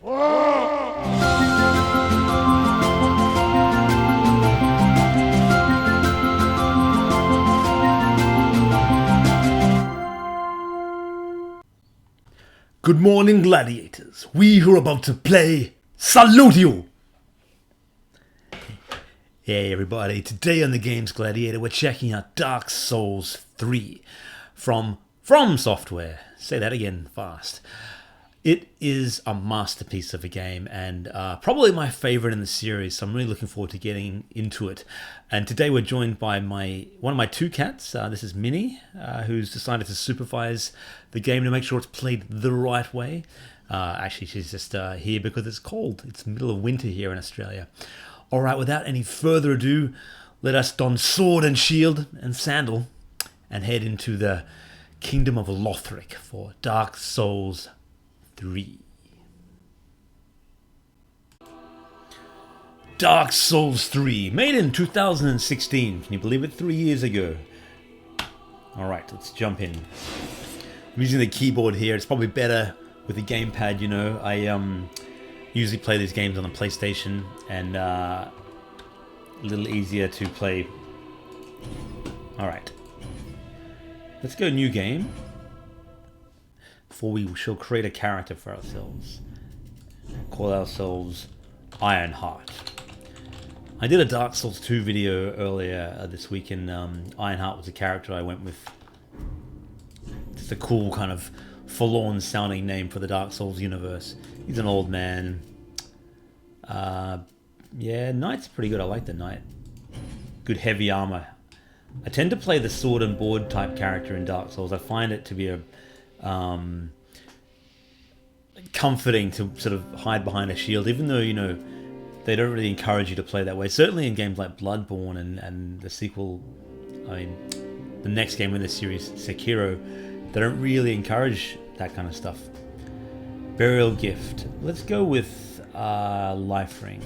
Good morning, gladiators. We who are about to play salute you. Hey everybody, today on the Games Gladiator we're checking out Dark Souls 3 from Software. Say that again fast. It is a masterpiece of a game and probably my favorite in the series, so I'm really looking forward to getting into it. And today we're joined by one of my two cats. This is Minnie, who's decided to supervise the game to make sure it's played the right way. Actually, she's just here because it's cold. It's the middle of winter here in Australia. All right, without any further ado, let us don sword and shield and sandal and head into the Kingdom of Lothric for Dark Souls 3. Dark Souls 3, made in 2016. Can you believe it? 3 years ago. Alright, let's jump in. I'm using the keyboard here. It's probably better with the gamepad, you know. I usually play these games on the PlayStation and a little easier to play. Alright. Let's go new game. Before we shall create a character for ourselves. Call ourselves Ironheart. I did a Dark Souls 2 video earlier this week, and Ironheart was a character I went with. Just a cool kind of forlorn sounding name for the Dark Souls universe. He's an old man. Yeah, Knight's pretty good. I like the Knight. Good heavy armor. I tend to play the sword and board type character in Dark Souls. I find it to be a comforting to sort of hide behind a shield, even though, you know, they don't really encourage you to play that way. Certainly in games like Bloodborne and the sequel, I mean, the next game in this series, Sekiro, they don't really encourage that kind of stuff. Burial Gift. Let's go with Life Ring.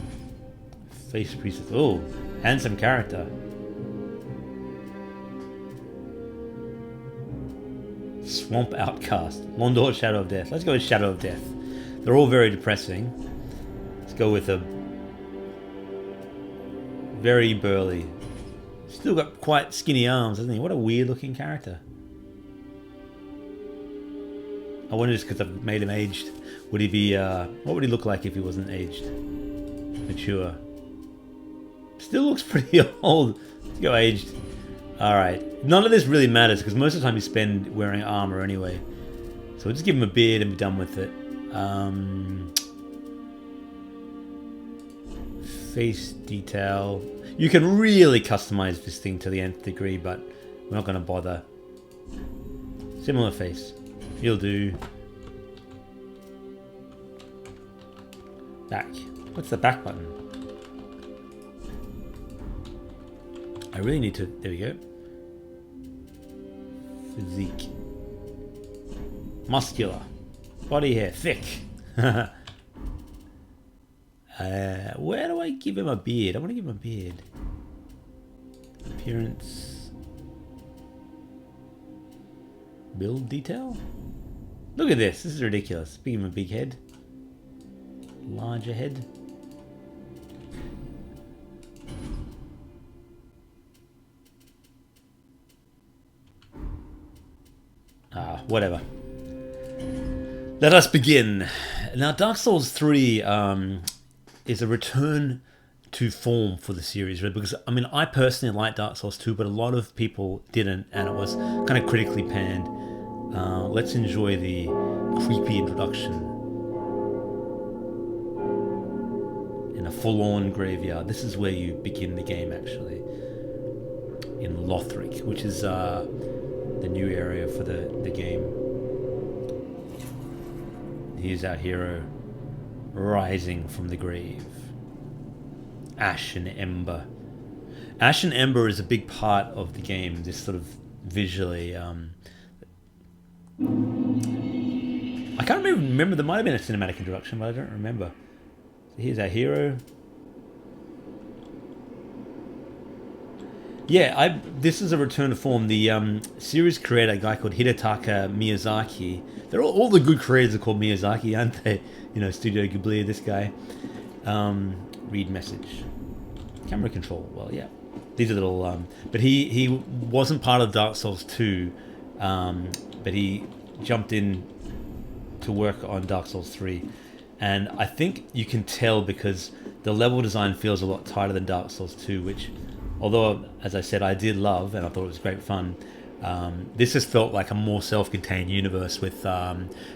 Face Priestess. Oh, handsome character. Swamp Outcast. Londor Shadow of Death. Let's go with Shadow of Death. They're all very depressing. Let's go with a very burly. Still got quite skinny arms, hasn't he? What a weird looking character. I wonder just because I've made him aged. Would he be, what would he look like if he wasn't aged? Mature. Still looks pretty old. Let's go aged. Alright, none of this really matters because most of the time you spend wearing armor anyway. So we'll just give him a beard and be done with it. Face detail. You can really customize this thing to the nth degree, but we're not going to bother. Similar face. He'll do. Back. What's the back button? I really need to... There we go. Physique. Muscular. Body hair. Thick. Where do I give him a beard? I want to give him a beard. Appearance. Build detail? Look at this. This is ridiculous. Give him a big head. Larger head. Whatever. Let us begin. Now, Dark Souls 3 is a return to form for the series, right? Because, I mean, I personally like Dark Souls 2, but a lot of people didn't, and it was kind of critically panned. Let's enjoy the creepy introduction in a forlorn graveyard. This is where you begin the game, actually, in Lothric, which is the new area for the game. Here's our hero rising from the grave. Ash and Ember. Ash and Ember is a big part of the game, this sort of visually. I can't remember, there might have been a cinematic introduction, but I don't remember. So here's our hero. Yeah, this is a return to form. The series creator, a guy called Hidetaka Miyazaki. All the good creators are called Miyazaki, aren't they? You know, Studio Ghibli, this guy. Read message. Camera control. Well, yeah. These are little... but he wasn't part of Dark Souls 2, but he jumped in to work on Dark Souls 3. And I think you can tell because the level design feels a lot tighter than Dark Souls 2, which... Although, as I said, I did love, and I thought it was great fun, this has felt like a more self-contained universe with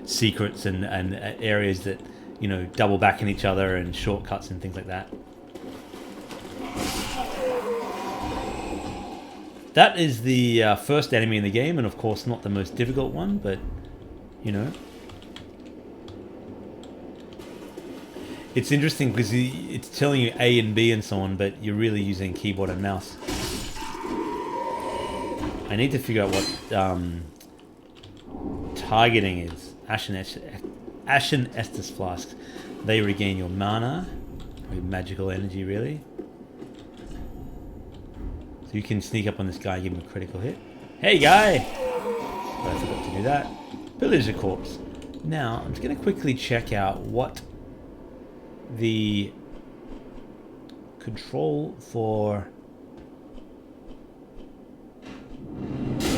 secrets and areas that, you know, double back in each other and shortcuts and things like that. That is the first enemy in the game, and of course not the most difficult one, but, you know. It's interesting because it's telling you A and B and so on, but you're really using keyboard and mouse. I need to figure out what targeting is. Ashen Estus Flasks. They regain your mana, or your magical energy, really. So you can sneak up on this guy and give him a critical hit. Hey, guy! But I forgot to do that. Pillage a corpse. Now, I'm just going to quickly check out what the control for...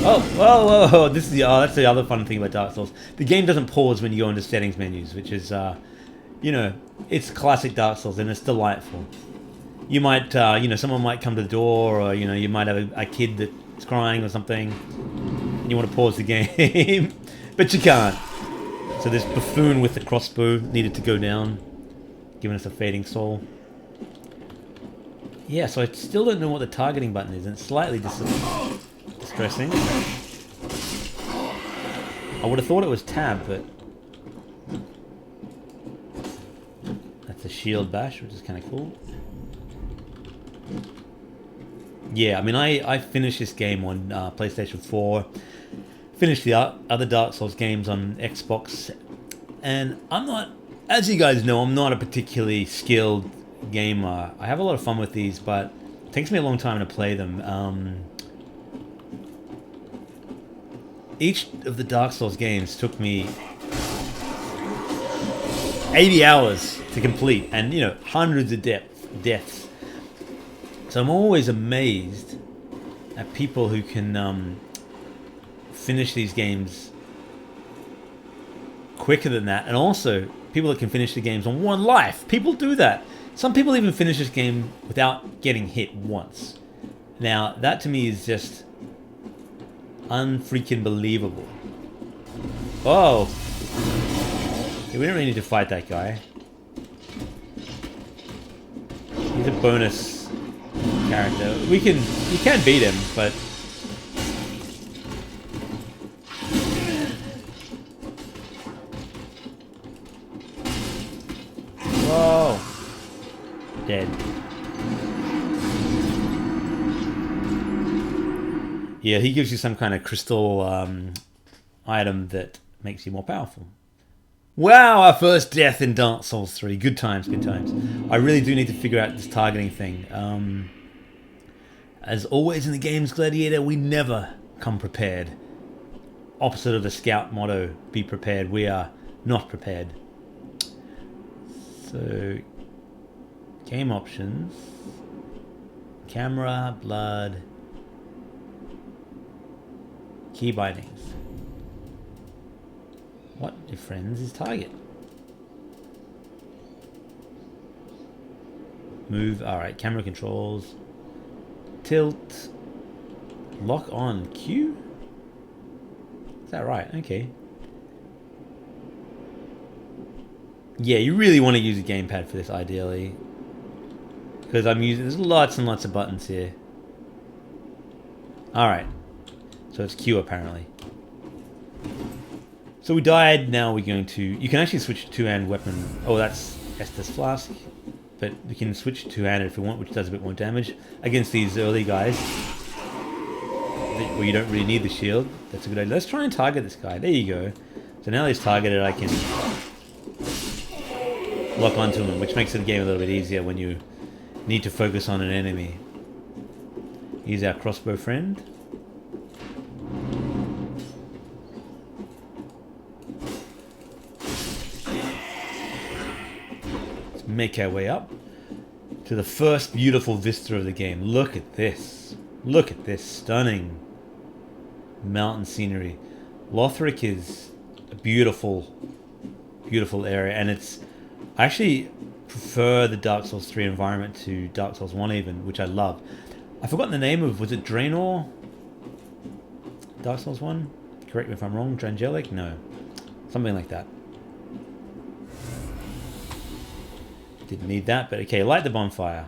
Oh, this is that's the other fun thing about Dark Souls. The game doesn't pause when you go into settings menus, which is, you know, it's classic Dark Souls and it's delightful. You might, you know, someone might come to the door, or, you know, you might have a kid that's crying or something, and you want to pause the game, but you can't. So this buffoon with the crossbow needed to go down, giving us a fading soul. Yeah, so I still don't know what the targeting button is, and it's slightly distressing. I would have thought it was tab, but that's a shield bash, which is kind of cool. Yeah, I mean, I finished this game on PlayStation 4, finished the other Dark Souls games on Xbox, and I'm not... As you guys know, I'm not a particularly skilled gamer. I have a lot of fun with these, but it takes me a long time to play them. Each of the Dark Souls games took me 80 hours to complete, and, you know, hundreds of deaths. So I'm always amazed at people who can finish these games quicker than that, and also people that can finish the games on one life. People do that. Some people even finish this game without getting hit once. Now, that to me is just unfreaking believable. Oh! Yeah, we don't really need to fight that guy. He's a bonus character. You can beat him, but... Whoa! Dead. Yeah, he gives you some kind of crystal item that makes you more powerful. Wow, our first death in Dark Souls 3. Good times, good times. I really do need to figure out this targeting thing. As always in the Games Gladiator, we never come prepared. Opposite of the Scout motto, be prepared. We are not prepared. So, game options. Camera, blood. Key bindings. What, your friends, is target? Move, alright, camera controls. Tilt. Lock on. Q? Is that right? Okay. Yeah, you really want to use a gamepad for this, ideally. Because there's lots and lots of buttons here. Alright. So it's Q, apparently. So we died, now we're going to... You can actually switch to two-hand weapon. Oh, that's Estus Flask. But we can switch to two-handed if we want, which does a bit more damage. Against these early guys, where you don't really need the shield. That's a good idea. Let's try and target this guy. There you go. So now he's targeted, I can lock onto him, which makes the game a little bit easier when you need to focus on an enemy. He's our crossbow friend. Let's make our way up to the first beautiful vista of the game. Look at this. Look at this stunning mountain scenery. Lothric is a beautiful, beautiful area, and it's... I actually prefer the Dark Souls 3 environment to Dark Souls 1 even, which I love. I've forgotten the name of... Was it Draenor? Dark Souls 1? Correct me if I'm wrong. Drangelic? No. Something like that. Didn't need that, but okay. Light the bonfire.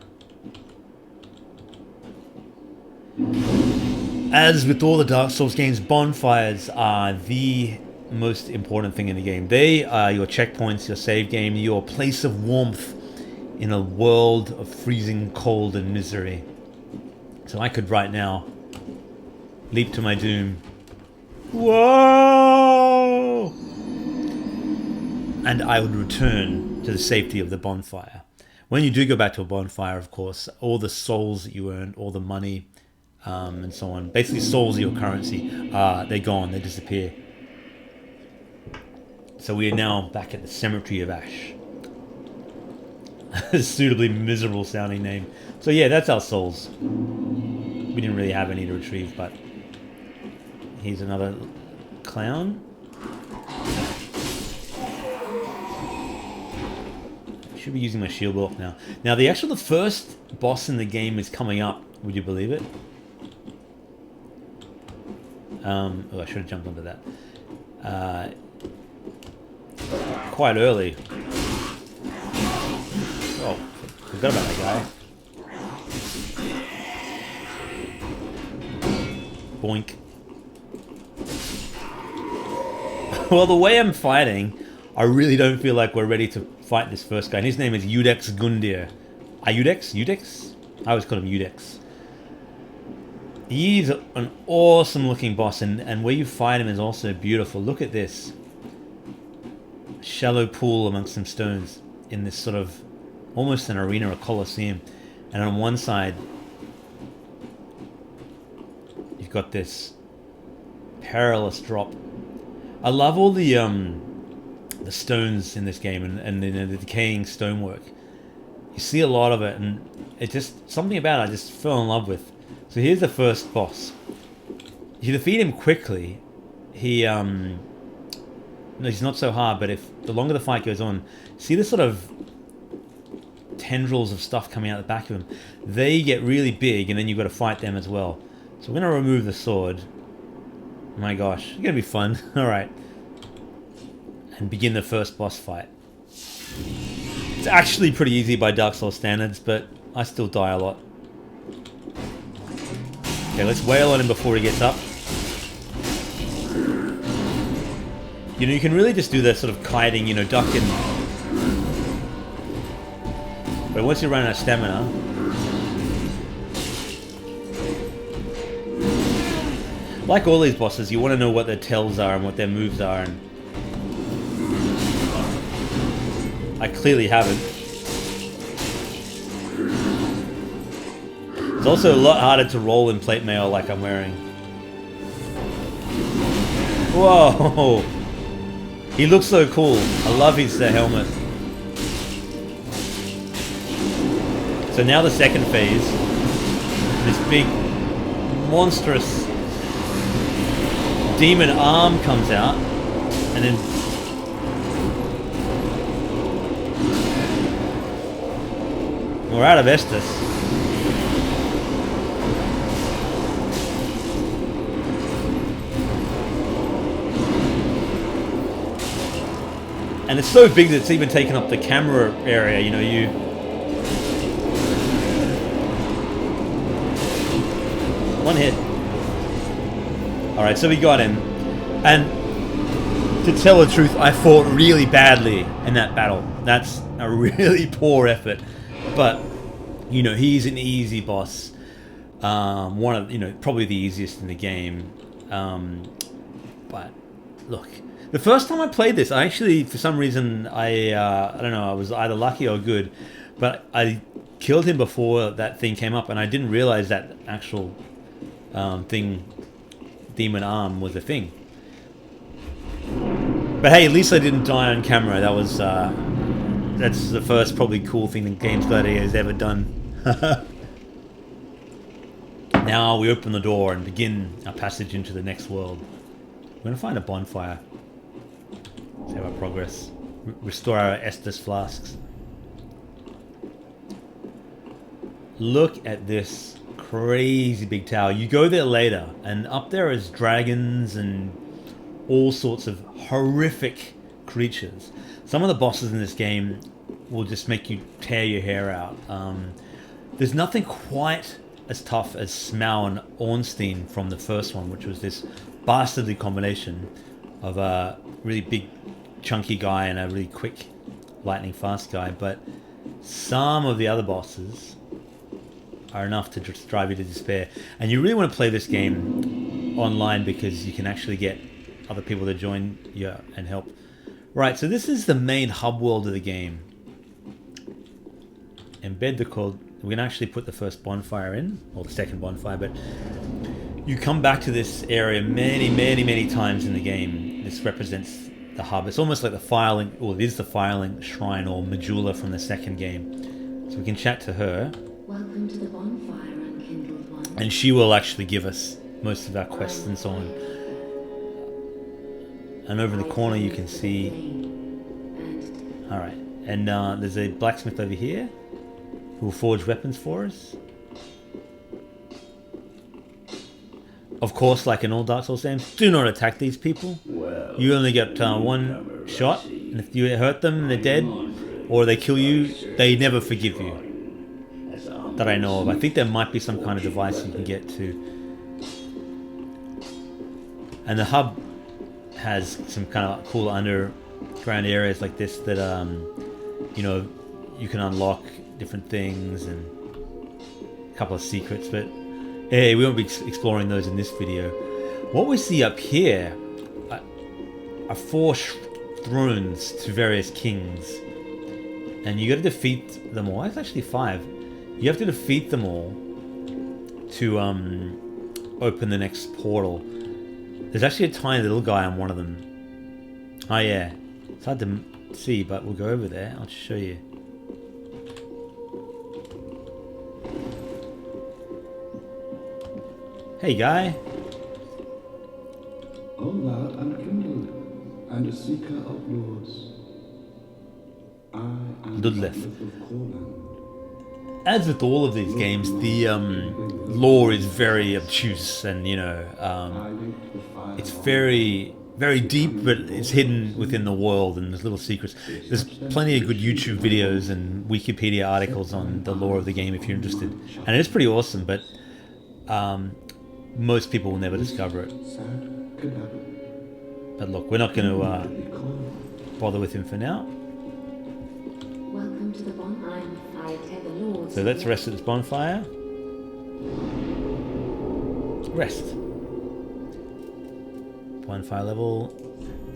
As with all the Dark Souls games, bonfires are the most important thing in the game. They are your checkpoints, your save game, your place of warmth in a world of freezing cold and misery. So I could right now leap to my doom. Whoa! And I would return to the safety of the bonfire. When you do go back to a bonfire, of course, all the souls that you earned, all the money, and so on. Basically, souls are your currency. They're gone. They disappear. So we are now back at the Cemetary of Ash. A suitably miserable sounding name. So yeah, that's our souls. We didn't really have any to retrieve, but here's another clown. Should be using my shield block now. Now the first boss in the game is coming up. Would you believe it? Oh, I should have jumped onto that. Quite early. Oh, forgot about that guy. Boink. Well, the way I'm fighting, I really don't feel like we're ready to fight this first guy. And his name is Iudex Gundyr. Iudex? Iudex? I always call him Iudex. He's an awesome looking boss, and where you fight him is also beautiful. Look at this. Shallow pool amongst some stones in this sort of almost an arena, a coliseum. And on one side, you've got this perilous drop. I love all the stones in this game and the decaying stonework. You see a lot of it, and it just something about it I just fell in love with. So here's the first boss. You defeat him quickly. He no, he's not so hard, but if the longer the fight goes on, see the sort of tendrils of stuff coming out the back of him. They get really big, and then you've got to fight them as well. So we're gonna remove the sword. My gosh, it's gonna be fun. All right, and begin the first boss fight. It's actually pretty easy by Dark Souls standards, but I still die a lot. Okay, let's wail on him before he gets up. You know, you can really just do that sort of kiting, you know, ducking. But once you run out of stamina, like all these bosses, you want to know what their tells are and what their moves are, and I clearly haven't. It's also a lot harder to roll in plate mail like I'm wearing. Whoa! He looks so cool. I love his helmet. So now the second phase, this big, monstrous demon arm comes out, and then we're out of Estus. And it's so big that it's even taken up the camera area, you know, you... One hit. Alright, so we got him. And to tell the truth, I fought really badly in that battle. That's a really poor effort. But, you know, he's an easy boss. One of, you know, probably the easiest in the game. But, look... The first time I played this, I actually, for some reason, I don't know, I was either lucky or good, but I killed him before that thing came up, and I didn't realize that actual demon arm was a thing. But hey, at least I didn't die on camera. That was that's the first probably cool thing that Games Gladiator has ever done. Now we open the door and begin our passage into the next world. We're going to find a bonfire. Save our progress. Restore our Estus flasks. Look at this crazy big tower. You go there later, and up there is dragons and all sorts of horrific creatures. Some of the bosses in this game will just make you tear your hair out. There's nothing quite as tough as Smaug and Ornstein from the first one, which was this bastardly combination of a really big chunky guy and a really quick lightning fast guy. But some of the other bosses are enough to just drive you to despair. And you really want to play this game online because you can actually get other people to join you and help. Right, so this is the main hub world of the game. Embed the code. We're going to actually put the first bonfire in, or the second bonfire, but you come back to this area many times in the game. This represents the hub. It's almost like the Defiling, or it is the Defiling Shrine or Medulla from the second game. So we can chat to her. Welcome to the bonfire, unkindled one. And she will actually give us most of our quests and so on. And over in the corner you can see... Alright, and there's a blacksmith over here who will forge weapons for us. Of course, like in all Dark Souls games, do not attack these people. You only get one shot, and if you hurt them, they're dead, or they kill you, they never forgive you. That I know of. I think there might be some kind of device you can get to. And the hub has some kind of cool underground areas like this that, you know, you can unlock different things and a couple of secrets, but hey, we won't be exploring those in this video. What we see up here are 4 thrones to various kings, and you got to defeat them all. It's actually 5. You have to defeat them all to open the next portal. There's actually a tiny little guy on one of them. Oh yeah, it's hard to see, but we'll go over there. I'll just show you. Hey guy. O thou unkindled, and a seeker of lords, I am Ludleth. of Courland. As with all of these games, the lore is very obtuse, and you know, it's very deep, but it's hidden within the world, and there's little secrets. There's plenty of good YouTube videos and Wikipedia articles on the lore of the game if you're interested, and it's pretty awesome. But most people will never discover it. But look, we're not going to bother with him for now. Welcome to the bonfire. So let's rest at this bonfire. Rest. Bonfire level.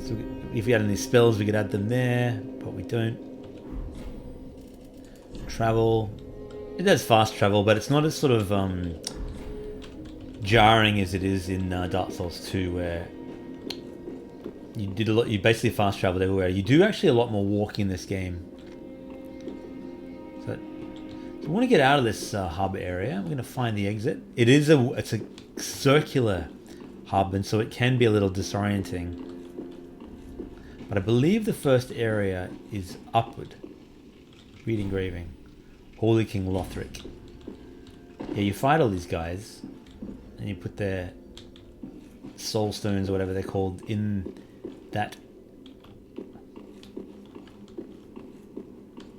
So if we had any spells, we could add them there, but we don't. Travel. It does fast travel, but it's not as sort of jarring as it is in Dark Souls 2, where you did a lot. You basically fast traveled everywhere. You do actually a lot more walking in this game. So we want to get out of this hub area. We're going to find the exit. It's a circular hub, and so it can be a little disorienting. But I believe the first area is upward. Read engraving. Holy King Lothric. Yeah, you fight all these guys, and you put their soul stones or whatever they're called in that.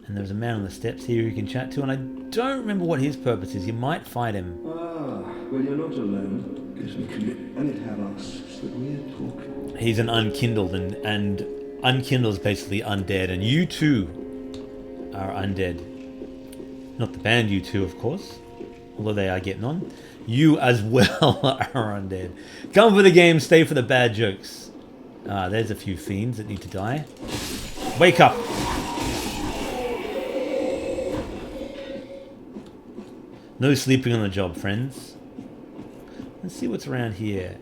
And there's a man on the steps here who you can chat to, and I don't remember what his purpose is. You might fight him. Ah, well, you're not alone. Guess we can and tell us that we're talking. He's an unkindled, and unkindled is basically undead, and you too are undead. Not the band U2, of course, although they are getting on. You as well are undead. Come for the game, stay for the bad jokes. There's a few fiends that need to die. Wake up! No sleeping on the job, friends. Let's see what's around here.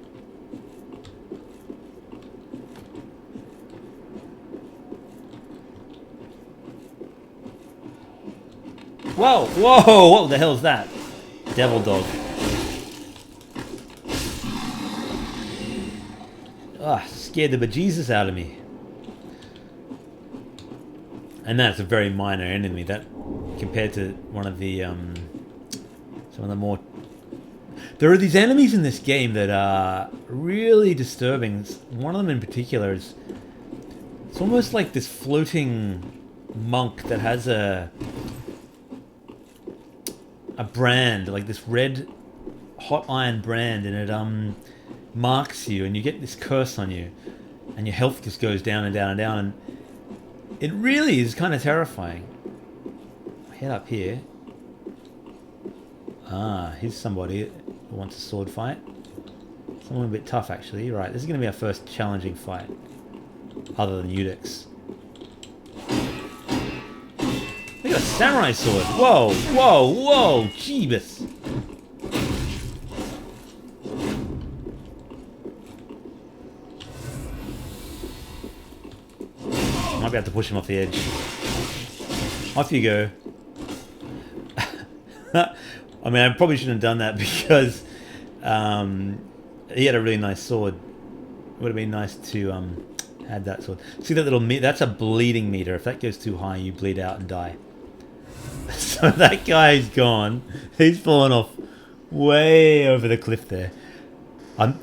Whoa, whoa, what the hell is that? Devil dog. Ah, scared the bejesus out of me. And that's a very minor enemy. That compared to one of the some of the more. There are these enemies in this game that are really disturbing. One of them in particular is it's almost like this floating monk that has a brand, like this red hot iron brand, and it marks you, and you get this curse on you, and your health just goes down and down and down, and it really is kind of terrifying. Head up here. Ah, here's somebody who wants a sword fight. Someone a bit tough, actually. Right, this is going to be our first challenging fight, other than Iudex. Look at a samurai sword. Whoa, whoa, whoa, jeebus. Might be able to push him off the edge. Off you go. I mean, I probably shouldn't have done that because he had a really nice sword. It would have been nice to add that sword. See that little meter? That's a bleeding meter. If that goes too high, you bleed out and die. So that guy's gone. He's fallen off way over the cliff there. I'm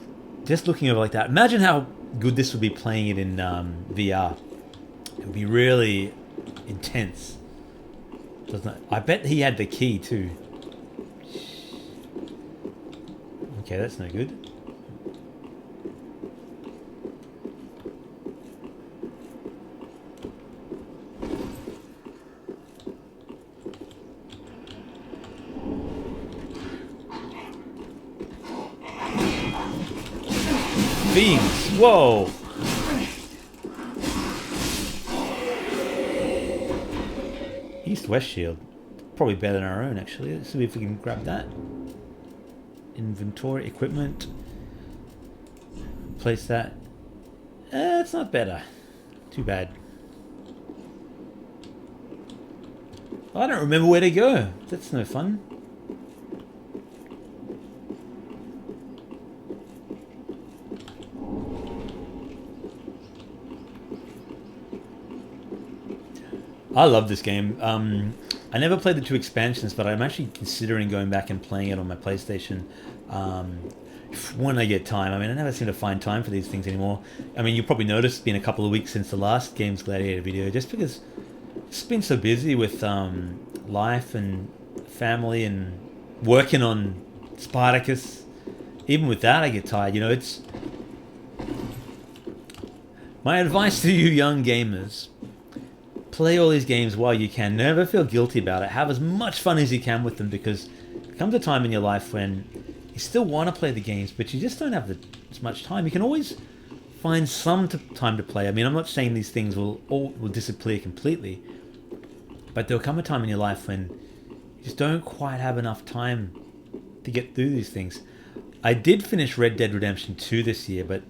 just looking over like that. Imagine how good this would be playing it in VR. It would be really intense. Doesn't it? I bet he had the key too. Okay, that's no good. Beams! Whoa! East-west shield. Probably better than our own, actually. Let's see if we can grab that. Inventory, equipment. Place that. It's not better. Too bad. I don't remember where to go. That's no fun. I love this game. I never played the 2 expansions, but I'm actually considering going back and playing it on my PlayStation when I get time. I mean, I never seem to find time for these things anymore. I mean, you probably noticed it's been a couple of weeks since the last Games Gladiator video, just because it's been so busy with life and family and working on Spartacus. Even with that, I get tired. You know, it's... My advice to you young gamers... Play all these games while you can. Never feel guilty about it. Have as much fun as you can with them, because there comes a time in your life when you still want to play the games, but you just don't have as much time. You can always find some time to play. I mean, I'm not saying these things will disappear completely, but there'll come a time in your life when you just don't quite have enough time to get through these things. I did finish Red Dead Redemption 2 this year, but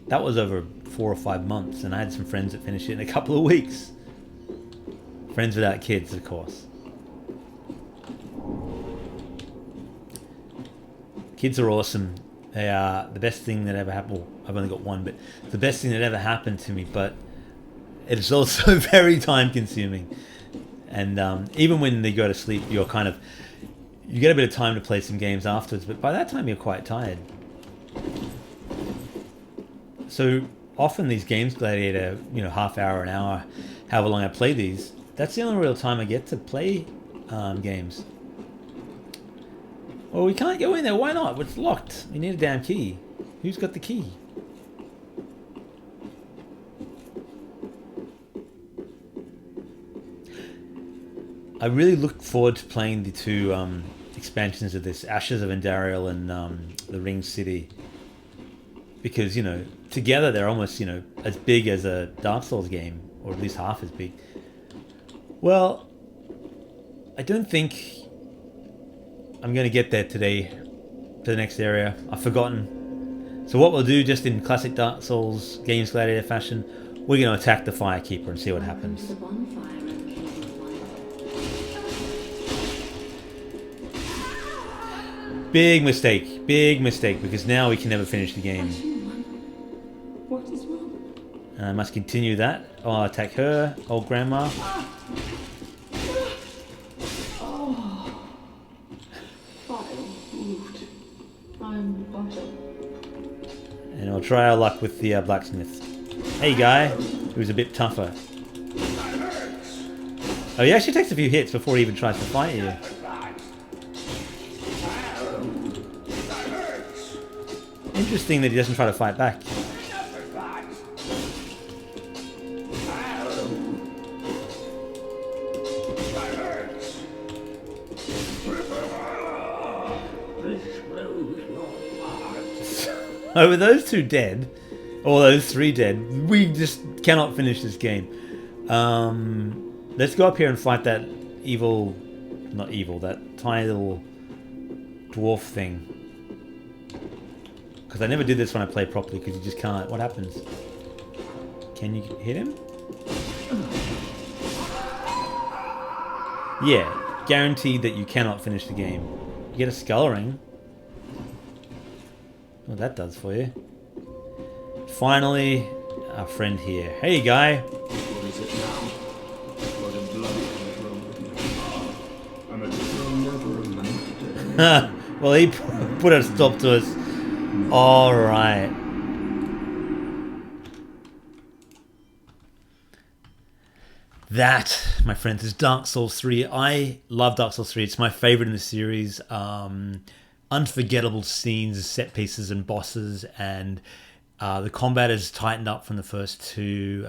that was over 4 or 5 months, and I had some friends that finished it in a couple of weeks. Friends without kids, of course. Kids are awesome. They are the best thing that ever happened. Well, I've only got one, but the best thing that ever happened to me. But it's also very time consuming. And even when they go to sleep, you get a bit of time to play some games afterwards. But by that time, you're quite tired. So often these Games Gladiator, half hour, an hour, however long I play these, that's the only real time I get to play games. Well, we can't go in there. Why not? It's locked. We need a damn key. Who's got the key? I really look forward to playing the 2 expansions of this, Ashes of Andariel and the Ring City. Because, together they're almost, as big as a Dark Souls game, or at least half as big. Well, I don't think I'm going to get there today to the next area. I've forgotten. So what we'll do, just in classic Dark Souls Games Gladiator fashion, we're going to attack the Firekeeper and see what happens. The bonfire unkindled one. Big mistake, because now we can never finish the game. What is wrong? I must continue that. I'll attack her, old grandma. And we'll try our luck with the blacksmith. Hey guy, who's a bit tougher. Oh, he actually takes a few hits before he even tries to fight you. Interesting that he doesn't try to fight back. Oh, with those two dead, or those three dead, we just cannot finish this game. Let's go up here and fight that evil, not evil, that tiny little dwarf thing. Because I never did this when I played properly, because you just can't. What happens? Can you hit him? Yeah, guaranteed that you cannot finish the game. You get a skull ring. What that does for you. Finally, our friend here. Hey, guy. What is it now? Blood and blood control. I'm a true never a man. Well, he put a stop to us. Alright. That, my friends, is Dark Souls 3. I love Dark Souls 3. It's my favorite in the series. Unforgettable scenes, set pieces, and bosses, and the combat is tightened up from the first two.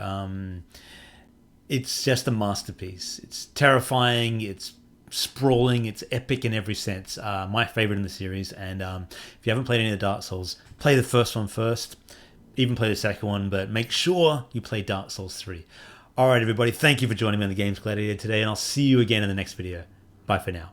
It's just a masterpiece. It's terrifying. It's sprawling. It's epic in every sense. My favorite in the series. And if you haven't played any of the Dark Souls, play the first one first. Even play the second one, but make sure you play Dark Souls 3. All right, everybody. Thank you for joining me on the Games Gladiator today, and I'll see you again in the next video. Bye for now.